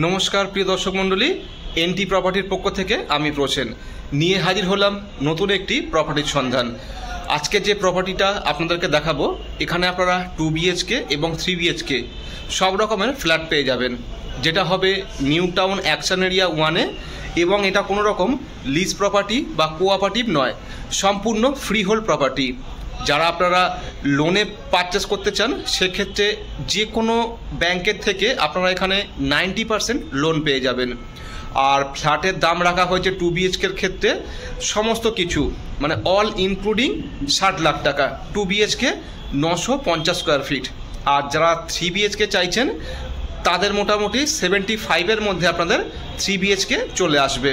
নমস্কার প্রিয় দর্শক মণ্ডলী, এনটি প্রপার্টির পক্ষ থেকে আমি প্রসেন নিয়ে হাজির হলাম নতুন একটি প্রপার্টির সন্ধান। আজকে যে প্রপার্টিটা আপনাদেরকে দেখাবো, এখানে আপনারা 2 BHK এবং 3 BHK সব রকমের ফ্ল্যাট পেয়ে যাবেন, যেটা হবে নিউ টাউন অ্যাকশন এরিয়া 1-এ, এবং এটা কোনো রকম লিজ প্রপার্টি বা কোঅপারেটিভ নয়, সম্পূর্ণ ফ্রি হোল্ড প্রপার্টি। যারা আপনারা লোনে পারচেস করতে চান, সেক্ষেত্রে যে কোনো ব্যাংকের থেকে আপনারা এখানে 90% লোন পেয়ে যাবেন। আর ফ্ল্যাটের দাম রাখা হয়েছে 2 BHKর ক্ষেত্রে সমস্ত কিছু, মানে অল ইনক্লুডিং 60 লাখ টাকা। 2 BHK 950 স্কোয়ার ফিট। আর যারা 3 BHK চাইছেন, তাদের মোটামুটি 75-এর মধ্যে আপনাদের 3 BHK চলে আসবে।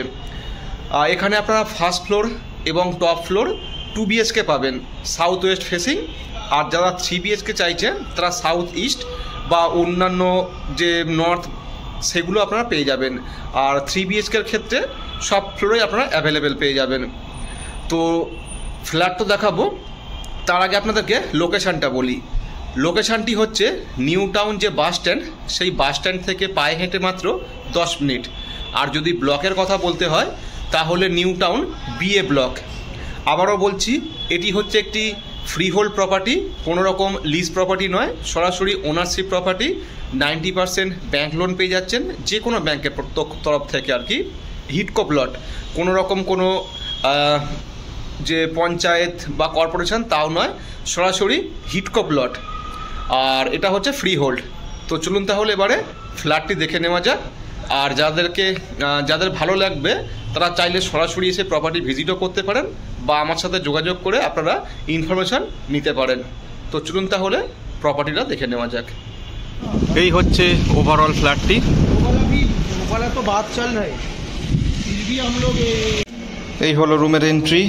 এখানে আপনারা ফার্স্ট ফ্লোর এবং টপ ফ্লোর 2 BHK পাবেন, সাউথ ওয়েস্ট ফেসিং। আর যারা 3 BHK চাইছেন, তারা সাউথ ইস্ট বা অন্যান্য যে নর্থ, সেগুলো আপনারা পেয়ে যাবেন। আর 3 BHKর ক্ষেত্রে সব ফ্লোরে আপনারা অ্যাভেলেবেল পেয়ে যাবেন। তো ফ্ল্যাট তো দেখাবো, তার আগে আপনাদেরকে লোকেশানটা বলি। লোকেশানটি হচ্ছে নিউ টাউন যে বাস স্ট্যান্ড, সেই বাস স্ট্যান্ড থেকে পায়ে হেঁটে মাত্র 10 মিনিট। আর যদি ব্লকের কথা বলতে হয়, তাহলে নিউ টাউন BA ব্লক। আবারও বলছি, এটি হচ্ছে একটি ফ্রি হোল্ড প্রপার্টি, কোনো রকম লিজ প্রপার্টি নয়, সরাসরি ওনারশিপ প্রপার্টি। 90% ব্যাংক লোন পেয়ে যাচ্ছেন, যে কোনো ব্যাংকের তরফ থেকে আর কি। হিডকো প্লট, কোনো রকম কোনো যে পঞ্চায়েত বা কর্পোরেশন তাও নয়, সরাসরি হিডকো প্লট। আর এটা হচ্ছে ফ্রি হোল্ড। তো চলুন তাহলে এবারে ফ্ল্যাটটি দেখে নেওয়া যাক। আর যাদের ভালো লাগবে, তারা চাইলে সরাসরি এসে প্রপার্টি ভিজিটও করতে পারেন, বা আমার সাথে যোগাযোগ করে আপনারা ইনফরমেশান নিতে পারেন। তো চলুন তাহলে প্রপার্টিটা দেখে নেওয়া যাক। এই হচ্ছে ওভারঅল ফ্ল্যাটটি। এই হলো রুমের এন্ট্রি।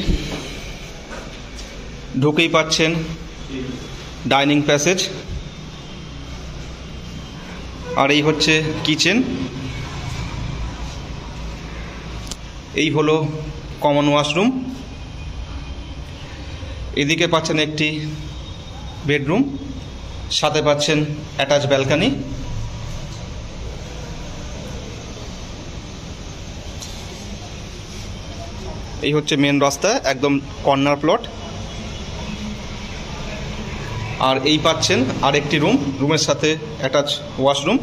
ঢুকেই পাচ্ছেন ডাইনিং প্যাসেজ, আর এই হচ্ছে কিচেন। এই হলো কমন ওয়াশরুম। এদিকে পাচ্ছেন একটি বেডরুম, সাথে পাচ্ছেন অ্যাটাচ ব্যালকনি। এই হচ্ছে মেন রাস্তা, একদম কর্নার প্লট। আর এই পাচ্ছেন আরেকটি রুম, রুমের সাথে অ্যাটাচ ওয়াশরুম।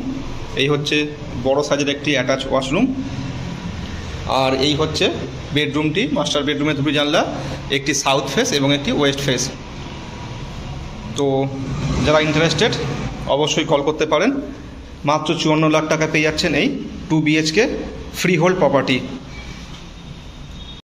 এই হচ্ছে বড় সাইজের একটি অ্যাটাচ ওয়াশরুম। আর এই হচ্ছে বেডরুমটি, মাস্টার বেডরুমে 2টি জানলা, একটি সাউথ ফেস এবং একটি ওয়েস্ট ফেস। তো যারা ইন্টারেস্টেড অবশ্যই কল করতে পারেন। মাত্র 54 লাখ টাকা পেয়ে যাচ্ছেন এই 2 BHK ফ্রি হোল্ড প্রপার্টি।